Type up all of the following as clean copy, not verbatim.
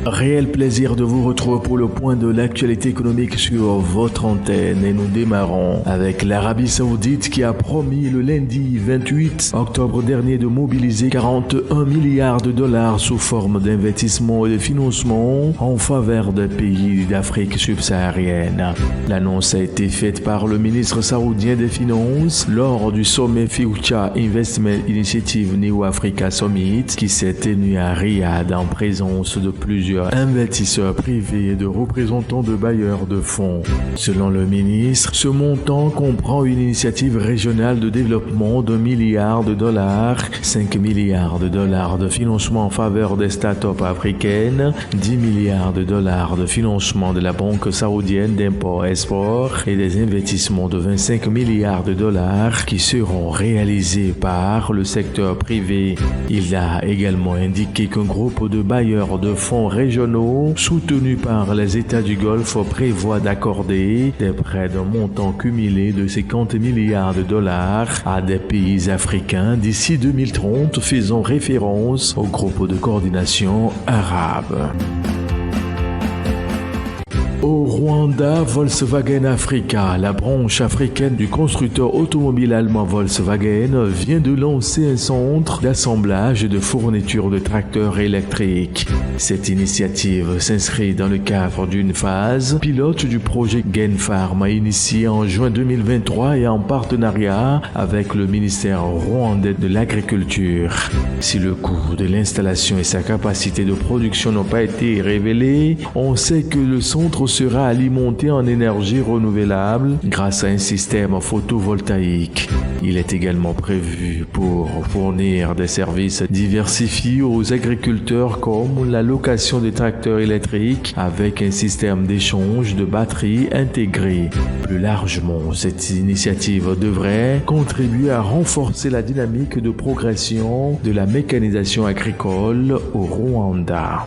Réel plaisir de vous retrouver pour le point de l'actualité économique sur votre antenne et nous démarrons avec l'Arabie Saoudite qui a promis le lundi 28 octobre dernier de mobiliser 41 milliards de dollars sous forme d'investissement et de financement en faveur des pays d'Afrique subsaharienne. L'annonce a été faite par le ministre saoudien des Finances lors du sommet Future Investment Initiative New Africa Summit qui s'est tenu à Riyad en présence de plusieurs investisseurs privés et de représentants de bailleurs de fonds. Selon le ministre, ce montant comprend une initiative régionale de développement de milliards de dollars, 5 milliards de dollars de financement en faveur des startups africaines, 10 milliards de dollars de financement de la Banque saoudienne d'import-export et des investissements de 25 milliards de dollars qui seront réalisés par le secteur privé. Il a également indiqué qu'un groupe de bailleurs de fonds régionaux soutenus par les États du Golfe prévoit d'accorder des prêts d'un montant cumulé de 50 milliards de dollars à des pays africains d'ici 2030, faisant référence au groupe de coordination arabe. Au Rwanda, Volkswagen Africa, la branche africaine du constructeur automobile allemand Volkswagen, vient de lancer un centre d'assemblage et de fourniture de tracteurs électriques. Cette initiative s'inscrit dans le cadre d'une phase pilote du projet Genfarm initié en juin 2023 et en partenariat avec le ministère rwandais de l'Agriculture. Si le coût de l'installation et sa capacité de production n'ont pas été révélés, on sait que le centre sera alimenté en énergie renouvelable grâce à un système photovoltaïque. Il est également prévu pour fournir des services diversifiés aux agriculteurs comme la location de tracteurs électriques avec un système d'échange de batteries intégré. Plus largement, cette initiative devrait contribuer à renforcer la dynamique de progression de la mécanisation agricole au Rwanda.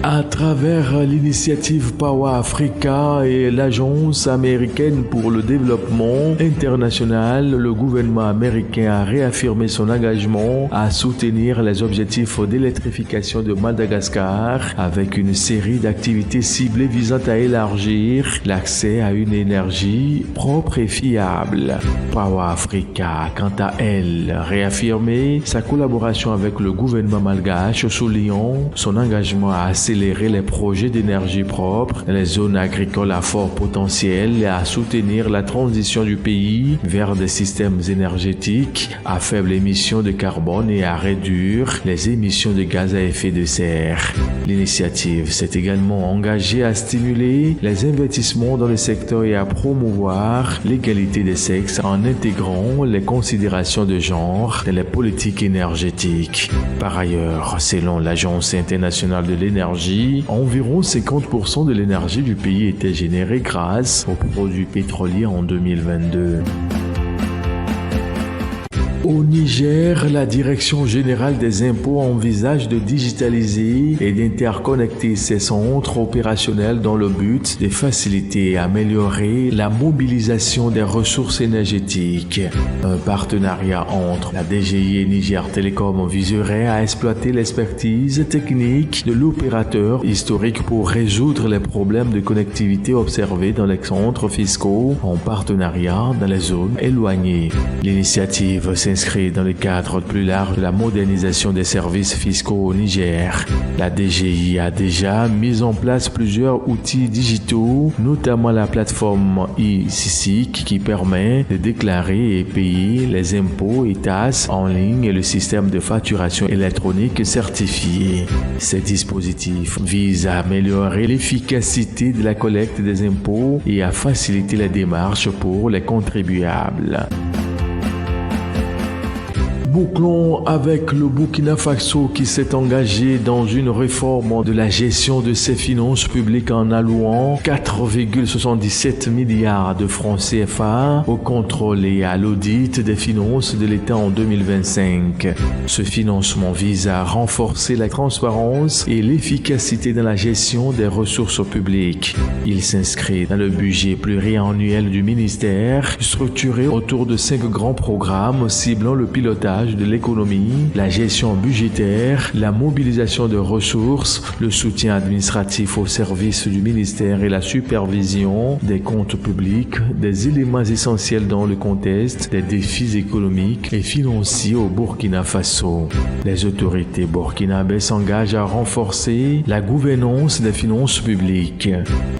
À travers l'initiative Power Africa et l'Agence américaine pour le développement international, le gouvernement américain a réaffirmé son engagement à soutenir les objectifs d'électrification de Madagascar avec une série d'activités ciblées visant à élargir l'accès à une énergie propre et fiable. Power Africa, quant à elle, réaffirmé sa collaboration avec le gouvernement malgache, soulignant son engagement à accélérer les projets d'énergie propre dans les zones agricoles à fort potentiel et à soutenir la transition du pays vers des systèmes énergétiques à faible émission de carbone et à réduire les émissions de gaz à effet de serre. L'initiative s'est également engagée à stimuler les investissements dans le secteur et à promouvoir l'égalité des sexes en intégrant les considérations de genre dans les politiques énergétiques. Par ailleurs, selon l'Agence internationale de l'énergie, environ 50% de l'énergie du pays était générée grâce aux produits pétroliers en 2022. Au Niger, la Direction générale des impôts envisage de digitaliser et d'interconnecter ses centres opérationnels dans le but de faciliter et améliorer la mobilisation des ressources énergétiques. Un partenariat entre la DGI et Niger Telecom viserait à exploiter l'expertise technique de l'opérateur historique pour résoudre les problèmes de connectivité observés dans les centres fiscaux en partenariat dans les zones éloignées. L'initiative s'inscrit dans le cadre plus large de la modernisation des services fiscaux au Niger. La DGI a déjà mis en place plusieurs outils digitaux, notamment la plateforme e-CICIC qui permet de déclarer et payer les impôts et taxes en ligne et le système de facturation électronique certifié. Ces dispositifs visent à améliorer l'efficacité de la collecte des impôts et à faciliter les démarches pour les contribuables. Bouclons avec le Burkina Faso qui s'est engagé dans une réforme de la gestion de ses finances publiques en allouant 4,77 milliards de francs CFA au contrôle et à l'audit des finances de l'État en 2025. Ce financement vise à renforcer la transparence et l'efficacité dans la gestion des ressources publiques. Il s'inscrit dans le budget pluriannuel du ministère, structuré autour de 5 grands programmes ciblant le pilotage pilotage de l'économie, la gestion budgétaire, la mobilisation de ressources, le soutien administratif au service du ministère et la supervision des comptes publics, des éléments essentiels dans le contexte des défis économiques et financiers au Burkina Faso. Les autorités burkinabées s'engagent à renforcer la gouvernance des finances publiques.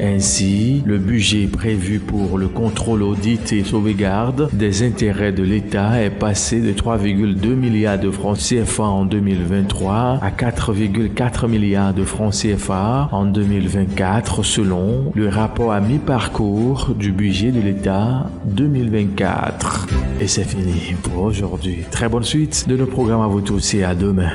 Ainsi, le budget prévu pour le contrôle, audit et sauvegarde des intérêts de l'État est passé de 3,2 milliards de francs CFA en 2023 à 4,4 milliards de francs CFA en 2024 selon le rapport à mi-parcours du budget de l'État 2024. Et c'est fini pour aujourd'hui. Très bonne suite de nos programmes à vous tous et à demain.